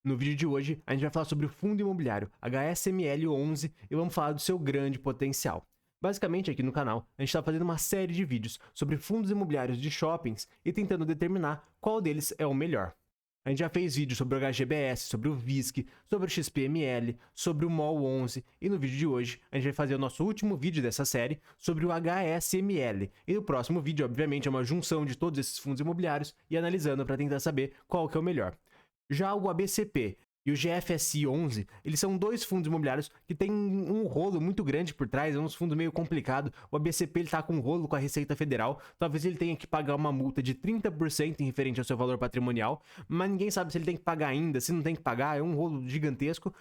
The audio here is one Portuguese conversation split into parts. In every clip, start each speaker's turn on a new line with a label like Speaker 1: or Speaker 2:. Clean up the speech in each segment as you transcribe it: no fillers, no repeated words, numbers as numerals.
Speaker 1: No vídeo de hoje, a gente vai falar sobre o fundo imobiliário HSML11 e vamos falar do seu grande potencial. Basicamente, aqui no canal, a gente está fazendo uma série de vídeos sobre fundos imobiliários de shoppings e tentando determinar qual deles é o melhor. A gente já fez vídeos sobre o HGBS, sobre o VISC, sobre o XPML, sobre o MOL11 e no vídeo de hoje a gente vai fazer o nosso último vídeo dessa série sobre o HSML. E o próximo vídeo, obviamente, é uma junção de todos esses fundos imobiliários e analisando para tentar saber qual que é o melhor. Já o ABCP e o GFSI 11, eles são dois fundos imobiliários que têm um rolo muito grande por trás, é um fundo meio complicado. O ABCP ele tá com um rolo com a Receita Federal, talvez ele tenha que pagar uma multa de 30% em referente ao seu valor patrimonial, mas ninguém sabe se ele tem que pagar ainda, se não tem que pagar, é um rolo gigantesco.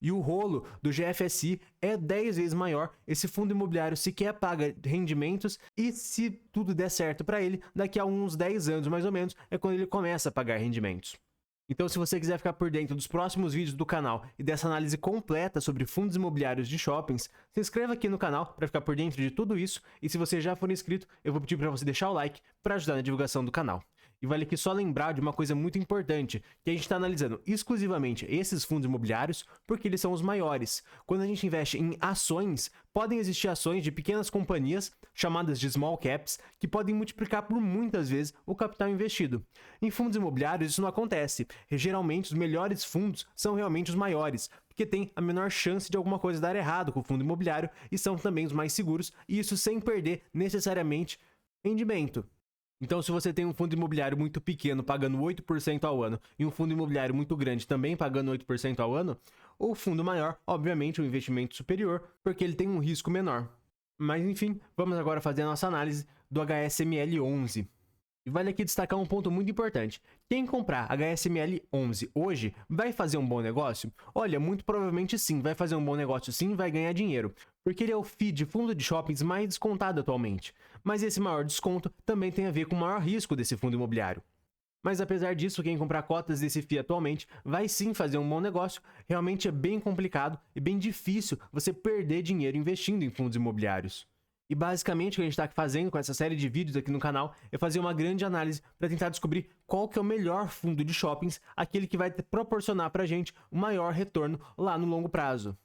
Speaker 1: E o rolo do GFSI é 10 vezes maior. Esse fundo imobiliário sequer paga rendimentos e se tudo der certo para ele, daqui a uns 10 anos mais ou menos, é quando ele começa a pagar rendimentos. Então, se você quiser ficar por dentro dos próximos vídeos do canal e dessa análise completa sobre fundos imobiliários de shoppings, se inscreva aqui no canal para ficar por dentro de tudo isso. E se você já for inscrito, eu vou pedir para você deixar o like para ajudar na divulgação do canal. E vale aqui só lembrar de uma coisa muito importante, que a gente está analisando exclusivamente esses fundos imobiliários porque eles são os maiores. Quando a gente investe em ações, podem existir ações de pequenas companhias, chamadas de small caps, que podem multiplicar por muitas vezes o capital investido. Em fundos imobiliários isso não acontece. Geralmente os melhores fundos são realmente os maiores, porque tem a menor chance de alguma coisa dar errado com o fundo imobiliário e são também os mais seguros, e isso sem perder necessariamente rendimento. Então, se você tem um fundo imobiliário muito pequeno pagando 8% ao ano e um fundo imobiliário muito grande também pagando 8% ao ano, o fundo maior, obviamente, um investimento superior, porque ele tem um risco menor. Mas enfim, vamos agora fazer a nossa análise do HSML 11. E vale aqui destacar um ponto muito importante. Quem comprar HSML 11 hoje vai fazer um bom negócio? Olha, muito provavelmente sim, vai fazer um bom negócio sim, vai ganhar dinheiro. Porque ele é o FII de fundo de shoppings mais descontado atualmente. Mas esse maior desconto também tem a ver com o maior risco desse fundo imobiliário. Mas apesar disso, quem comprar cotas desse FII atualmente vai sim fazer um bom negócio. Realmente é bem complicado e bem difícil você perder dinheiro investindo em fundos imobiliários. E basicamente o que a gente está fazendo com essa série de vídeos aqui no canal é fazer uma grande análise para tentar descobrir qual que é o melhor fundo de shoppings, aquele que vai proporcionar para a gente o maior retorno lá no longo prazo.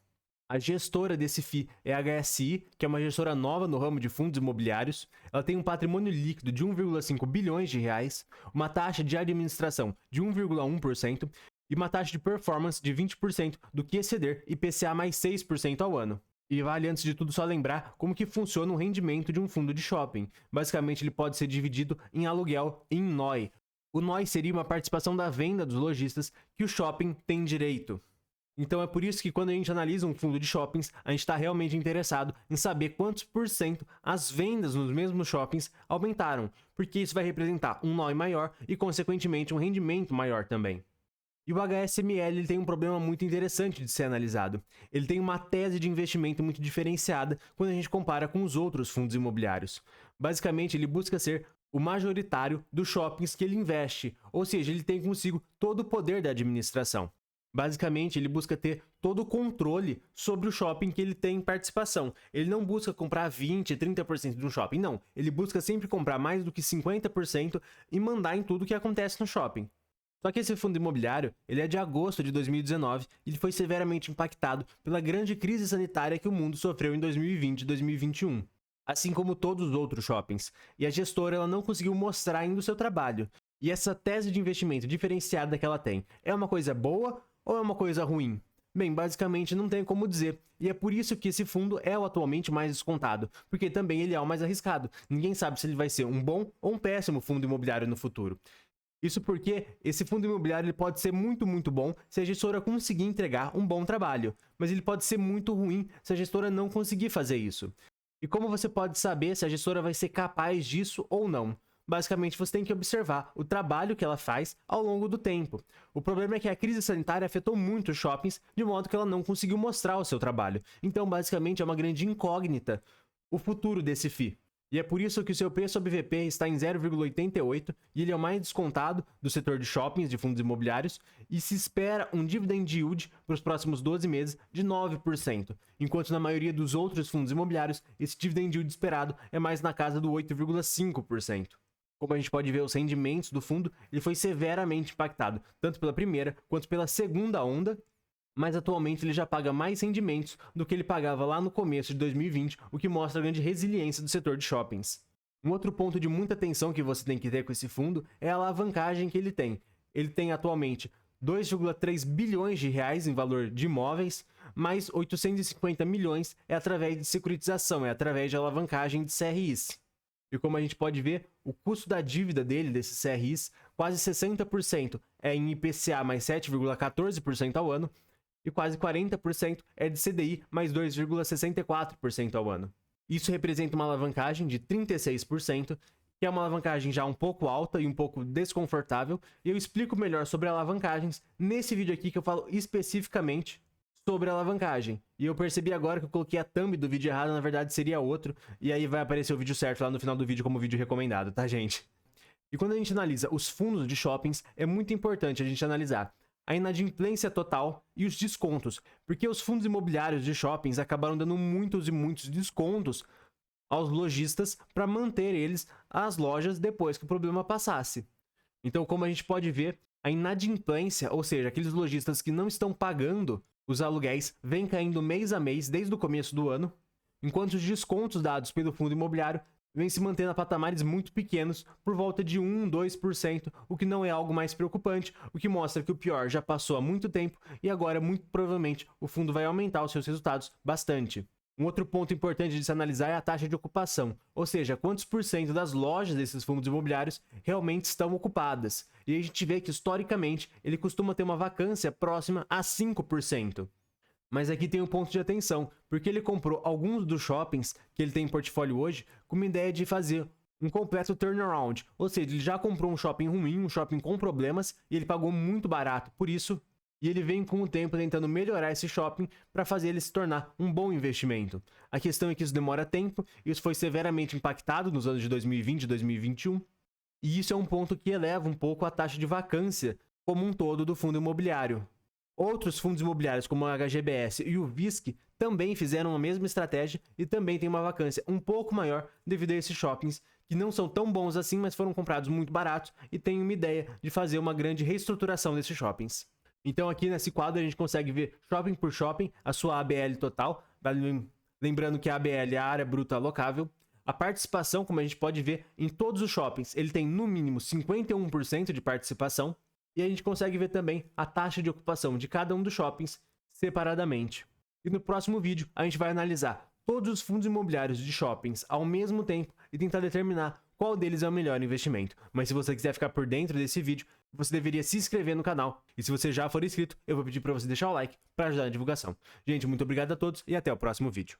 Speaker 1: A gestora desse FII é a HSI, que é uma gestora nova no ramo de fundos imobiliários. Ela tem um patrimônio líquido de 1,5 bilhões de reais, uma taxa de administração de 1,1% e uma taxa de performance de 20% do que exceder IPCA mais 6% ao ano. E vale, antes de tudo, só lembrar como que funciona o rendimento de um fundo de shopping. Basicamente, ele pode ser dividido em aluguel e em NOI. O NOI seria uma participação da venda dos lojistas que o shopping tem direito. Então é por isso que quando a gente analisa um fundo de shoppings, a gente está realmente interessado em saber quantos por cento as vendas nos mesmos shoppings aumentaram, porque isso vai representar um NOI maior e, consequentemente, um rendimento maior também. E o HSML ele tem um problema muito interessante de ser analisado. Ele tem uma tese de investimento muito diferenciada quando a gente compara com os outros fundos imobiliários. Basicamente, ele busca ser o majoritário dos shoppings que ele investe, ou seja, ele tem consigo todo o poder da administração. Basicamente, ele busca ter todo o controle sobre o shopping que ele tem participação. Ele não busca comprar 20, 30% de um shopping, não. Ele busca sempre comprar mais do que 50% e mandar em tudo que acontece no shopping. Só que esse fundo imobiliário, ele é de agosto de 2019 e ele foi severamente impactado pela grande crise sanitária que o mundo sofreu em 2020 e 2021, assim como todos os outros shoppings. E a gestora ela não conseguiu mostrar ainda o seu trabalho. E essa tese de investimento diferenciada que ela tem, é uma coisa boa ou é uma coisa ruim? Bem, basicamente não tem como dizer, e é por isso que esse fundo é o atualmente mais descontado, porque também ele é o mais arriscado. Ninguém sabe se ele vai ser um bom ou um péssimo fundo imobiliário no futuro. Isso porque esse fundo imobiliário ele pode ser muito bom se a gestora conseguir entregar um bom trabalho, mas ele pode ser muito ruim se a gestora não conseguir fazer isso. E como você pode saber se a gestora vai ser capaz disso ou não? Basicamente, você tem que observar o trabalho que ela faz ao longo do tempo. O problema é que a crise sanitária afetou muito os shoppings, de modo que ela não conseguiu mostrar o seu trabalho. Então, basicamente, é uma grande incógnita o futuro desse FII. E é por isso que o seu P sobre VP está em 0,88 e ele é o mais descontado do setor de shoppings de fundos imobiliários e se espera um dividend yield para os próximos 12 meses de 9%, enquanto na maioria dos outros fundos imobiliários esse dividend yield esperado é mais na casa do 8,5%. Como a gente pode ver, os rendimentos do fundo ele foi severamente impactado, tanto pela primeira quanto pela segunda onda, mas atualmente ele já paga mais rendimentos do que ele pagava lá no começo de 2020, o que mostra a grande resiliência do setor de shoppings. Um outro ponto de muita atenção que você tem que ter com esse fundo é a alavancagem que ele tem. Ele tem atualmente 2,3 bilhões de reais em valor de imóveis, mais 850 milhões é através de securitização, é através de alavancagem de CRIs. E como a gente pode ver, o custo da dívida dele, desses CRIs, quase 60% é em IPCA mais 7,14% ao ano, e quase 40% é de CDI mais 2,64% ao ano. Isso representa uma alavancagem de 36%, que é uma alavancagem já um pouco alta e um pouco desconfortável, e eu explico melhor sobre alavancagens nesse vídeo aqui que eu falo especificamente sobre alavancagem. E eu percebi agora que eu coloquei a thumb do vídeo errado, na verdade seria outro, e aí vai aparecer o vídeo certo lá no final do vídeo como vídeo recomendado, tá, gente? E quando a gente analisa os fundos de shoppings, é muito importante a gente analisar a inadimplência total e os descontos, porque os fundos imobiliários de shoppings acabaram dando muitos e muitos descontos aos lojistas para manter eles as lojas depois que o problema passasse. Então, como a gente pode ver, a inadimplência, ou seja, aqueles lojistas que não estão pagando os aluguéis, vem caindo mês a mês desde o começo do ano, enquanto os descontos dados pelo fundo imobiliário vêm se mantendo a patamares muito pequenos, por volta de 1, 2%, o que não é algo mais preocupante, o que mostra que o pior já passou há muito tempo e agora, muito provavelmente, o fundo vai aumentar os seus resultados bastante. Um outro ponto importante de se analisar é a taxa de ocupação, ou seja, quantos por cento das lojas desses fundos imobiliários realmente estão ocupadas. E a gente vê que, historicamente, ele costuma ter uma vacância próxima a 5%. Mas aqui tem um ponto de atenção, porque ele comprou alguns dos shoppings que ele tem em portfólio hoje com uma ideia de fazer um completo turnaround, ou seja, ele já comprou um shopping ruim, um shopping com problemas, e ele pagou muito barato por isso, e ele vem com o tempo tentando melhorar esse shopping para fazer ele se tornar um bom investimento. A questão é que isso demora tempo, isso foi severamente impactado nos anos de 2020 e 2021, e isso é um ponto que eleva um pouco a taxa de vacância como um todo do fundo imobiliário. Outros fundos imobiliários, como o HGBS e o VISC, também fizeram a mesma estratégia e também tem uma vacância um pouco maior devido a esses shoppings que não são tão bons assim, mas foram comprados muito baratos e têm uma ideia de fazer uma grande reestruturação desses shoppings. Então aqui nesse quadro a gente consegue ver shopping por shopping, a sua ABL total, lembrando que a ABL é a área bruta alocável. A participação, como a gente pode ver, em todos os shoppings, ele tem no mínimo 51% de participação. E a gente consegue ver também a taxa de ocupação de cada um dos shoppings separadamente. E no próximo vídeo a gente vai analisar todos os fundos imobiliários de shoppings ao mesmo tempo e tentar determinar qual deles é o melhor investimento. Mas se você quiser ficar por dentro desse vídeo, você deveria se inscrever no canal. E se você já for inscrito, eu vou pedir para você deixar o like para ajudar na divulgação. Gente, muito obrigado a todos e até o próximo vídeo.